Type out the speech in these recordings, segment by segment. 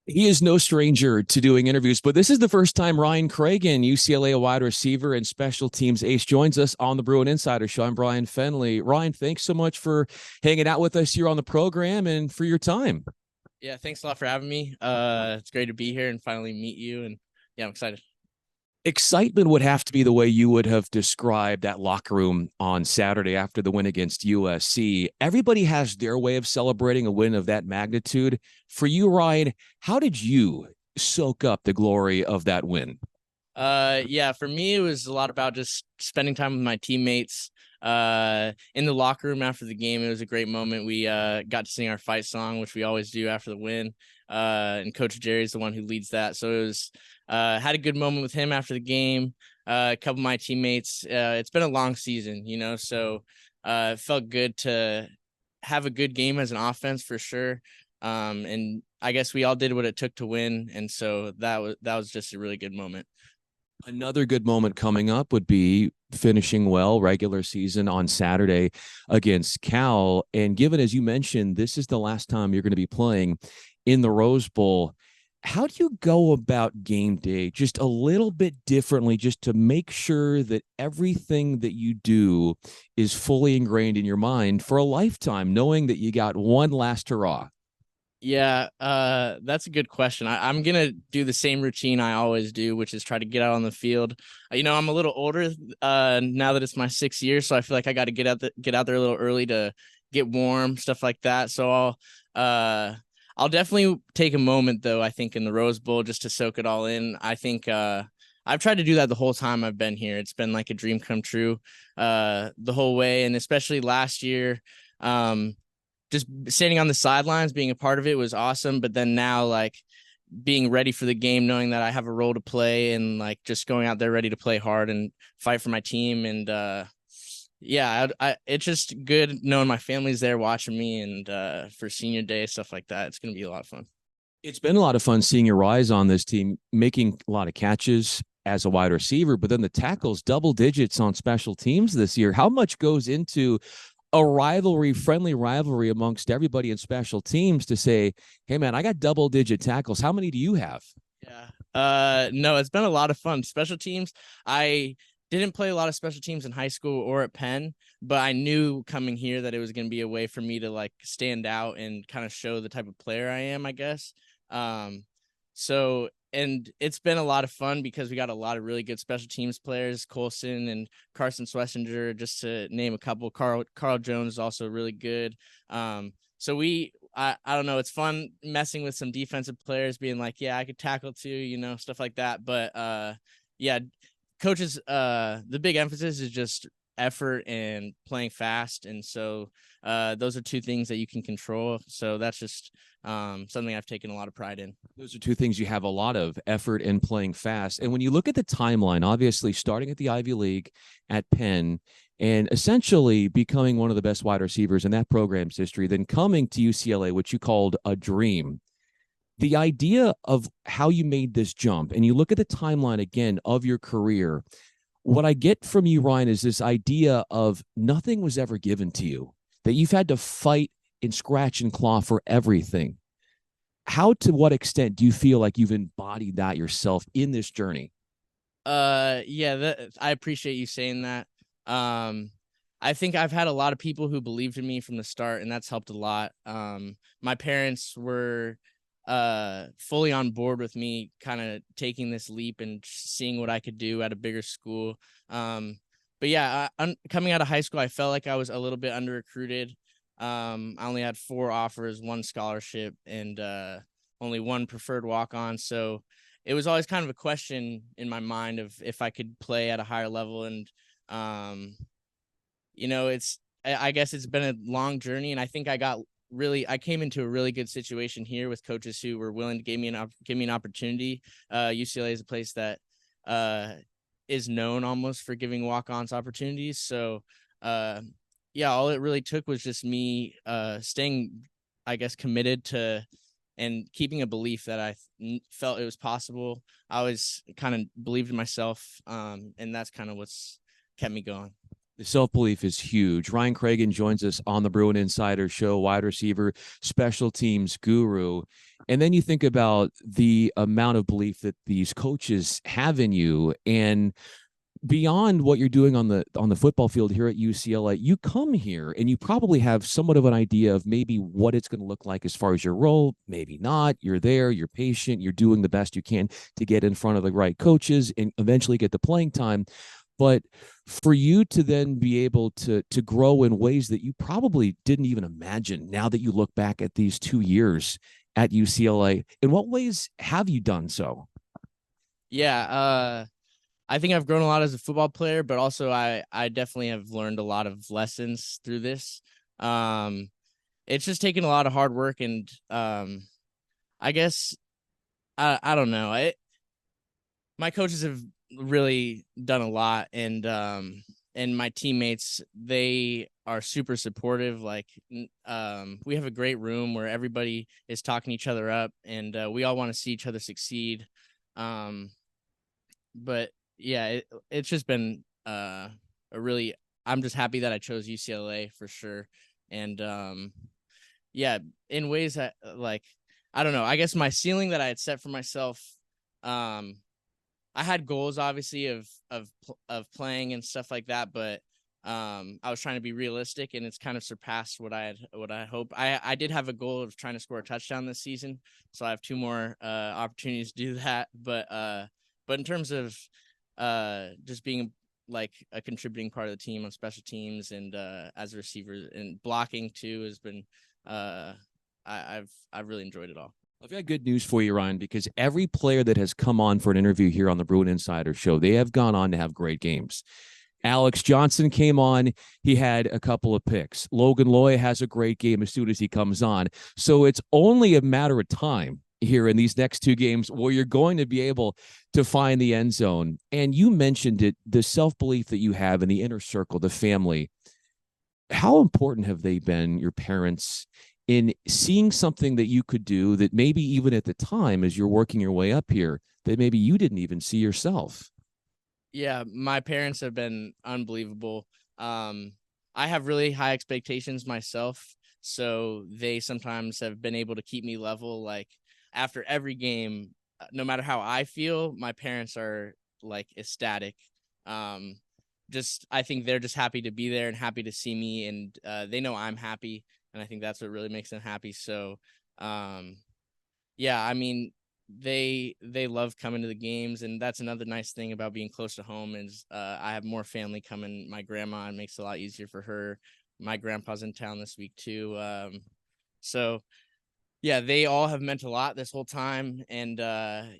He is no stranger to doing interviews, but this is the first time Ryan Cragun, UCLA wide receiver and special teams ace, joins us on the Bruin Insider Show. I'm Brian Fenley. Ryan, thanks so much for hanging out with us here on the program and for your time. Yeah, thanks a lot for having me. It's great to be here and finally meet you. And yeah, I'm excited. Excitement would have to be the way you would have described that locker room on Saturday after the win against USC. Everybody has their way of celebrating a win of that magnitude. For you, Ryan, how did you soak up the glory of that win? Yeah, for me, it was a lot about just spending time with my teammates. In the locker room after the game, it was a great moment. We got to sing our fight song, which we always do after the win. And Coach Jerry's the one who leads that, so it was had a good moment with him after the game. A couple of my teammates. It's been a long season, so it felt good to have a good game as an offense for sure. And I guess we all did what it took to win, and so that was just a really good moment. Another good moment coming up would be finishing well regular season on Saturday against Cal. And given, as you mentioned, this is the last time you're going to be playing in the Rose Bowl, how do you go about game day just a little bit differently, just to make sure that everything that you do is fully ingrained in your mind for a lifetime, knowing that you got one last hurrah? Yeah, that's a good question. I'm gonna do the same routine I always do, which is try to get out on the field. I'm a little older now that it's my 6th year, so I feel like I got to get out there a little early to get warm, stuff like that. So I'll definitely take a moment though, I think, in the Rose Bowl just to soak it all in. I think I've tried to do that the whole time I've been here. It's been like a dream come true the whole way, and especially last year. Just standing on the sidelines, being a part of it was awesome. But then now, like, being ready for the game, knowing that I have a role to play, and like just going out there ready to play hard and fight for my team. And yeah, it's just good knowing my family's there watching me, and for senior day, stuff like that. It's gonna be a lot of fun. It's been a lot of fun seeing your rise on this team, making a lot of catches as a wide receiver, but then the tackles double digits on special teams this year. How much goes into a rivalry, friendly rivalry amongst everybody in special teams to say, hey, man, I got double digit tackles. How many do you have? Yeah. No, it's been a lot of fun. Special teams. I didn't play a lot of special teams in high school or at Penn, but I knew coming here that it was going to be a way for me to like stand out and kind of show the type of player I am, I guess. Um, and it's been a lot of fun because we got a lot of really good special teams players, Colson and Carson Swessinger, just to name a couple. Carl Jones is also really good. So I don't know. It's fun messing with some defensive players, being like, yeah, I could tackle too, stuff like that. But yeah, coaches, the big emphasis is just effort and playing fast. And so those are two things that you can control. So that's just something I've taken a lot of pride in. Those are two things you have a lot of: effort and playing fast. And when you look at the timeline, obviously starting at the Ivy League at Penn and essentially becoming one of the best wide receivers in that program's history, then coming to UCLA, which you called a dream. The idea of how you made this jump, and you look at the timeline again of your career, what I get from you, Ryan, is this idea of nothing was ever given to you, that you've had to fight and scratch and claw for everything. How, to what extent do you feel like you've embodied that yourself in this journey? Yeah, I appreciate you saying that. I think I've had a lot of people who believed in me from the start, and that's helped a lot. My parents were fully on board with me kind of taking this leap and seeing what I could do at a bigger school. But yeah, coming out of high school, I felt like I was a little bit under recruited. I only had 4 offers, 1 scholarship, and only 1 preferred walk on. So it was always kind of a question in my mind of if I could play at a higher level. And I guess it's been a long journey, and I think I came into a really good situation here with coaches who were willing to give me an opportunity. UCLA is a place that is known almost for giving walk-ons opportunities. So yeah, all it really took was just me staying, I guess, committed to and keeping a belief that I felt it was possible. I always kind of believed in myself, and that's kind of what's kept me going. The self-belief is huge. Ryan Cragun joins us on the Bruin Insider Show, wide receiver, special teams guru. And then you think about the amount of belief that these coaches have in you, and beyond what you're doing on the football field here at UCLA, you come here and you probably have somewhat of an idea of maybe what it's going to look like as far as your role. Maybe not. You're there, you're patient, you're doing the best you can to get in front of the right coaches and eventually get the playing time. But for you to then be able to grow in ways that you probably didn't even imagine, now that you look back at these 2 years at UCLA, in what ways have you done so? Yeah, I think I've grown a lot as a football player, but also I definitely have learned a lot of lessons through this. Um, it's just taken a lot of hard work, and I guess I don't know. My coaches have really done a lot, and my teammates, they are super supportive. Like we have a great room where everybody is talking each other up, and we all want to see each other succeed. Um, but yeah, it's just been a really, I'm just happy that I chose UCLA for sure. And yeah, in ways that like, I don't know, I guess my ceiling that I had set for myself, um I had goals obviously of playing and stuff like that, but I was trying to be realistic, and it's kind of surpassed what I hoped. I did have a goal of trying to score a touchdown this season, so I have two more opportunities to do that. But in terms of just being like a contributing part of the team on special teams and as a receiver and blocking too has been I've really enjoyed it all. I've got good news for you, Ryan, because every player that has come on for an interview here on the Bruin Insider Show, they have gone on to have great games. Alex Johnson came on. He had a couple of picks. Logan Loy has a great game as soon as he comes on. So it's only a matter of time here in these next two games where you're going to be able to find the end zone. And you mentioned it, the self-belief that you have in the inner circle, the family. How important have they been, your parents, in seeing something that you could do that maybe even at the time as you're working your way up here, that maybe you didn't even see yourself? Yeah, my parents have been unbelievable. I have really high expectations myself, so they sometimes have been able to keep me level. Like after every game, no matter how I feel, my parents are like ecstatic. Um, just I think they're just happy to be there and happy to see me, and they know I'm happy, and I think that's what really makes them happy. So, um, yeah, I mean, they love coming to the games, and that's another nice thing about being close to home is I have more family coming. My grandma, it makes it a lot easier for her. My grandpa's in town this week too. So yeah, they all have meant a lot this whole time, and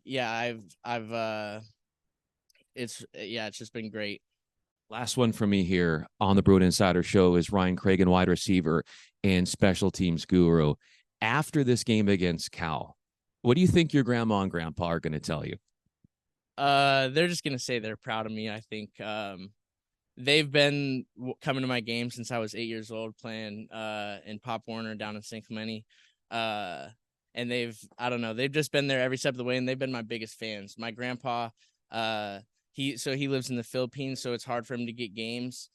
yeah, I've it's yeah, it's just been great. Last one for me here on the Bruin Insider Show is Ryan Cragun, wide receiver and special teams guru. After this game against Cal, what do you think your grandma and grandpa are going to tell you? They're just gonna say they're proud of me. I think they've been coming to my game since I was 8 years old, playing in Pop Warner down in St. Clemente. Uh, and I don't know, they've just been there every step of the way, and they've been my biggest fans. My grandpa, uh, he lives in the Philippines, so it's hard for him to get games.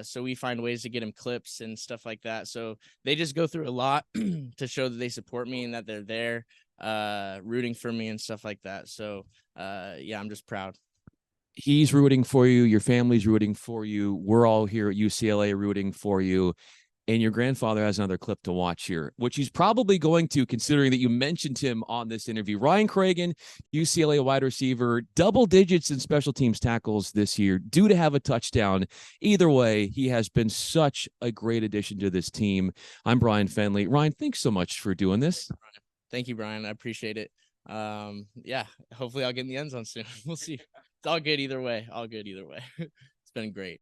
So we find ways to get him clips and stuff like that. So they just go through a lot to show that they support me and that they're there, rooting for me and stuff like that. So yeah, I'm just proud. He's rooting for you. Your family's rooting for you. We're all here at UCLA rooting for you. And your grandfather has another clip to watch here, which he's probably going to, considering that you mentioned him on this interview. Ryan Cragun, UCLA wide receiver, double digits in special teams tackles this year, due to have a touchdown. Either way, he has been such a great addition to this team. I'm Brian Fenley. Ryan, thanks so much for doing this. Thank you, Brian. I appreciate it. Yeah, hopefully I'll get in the end zone soon. We'll see. It's all good either way. All good either way. It's been great.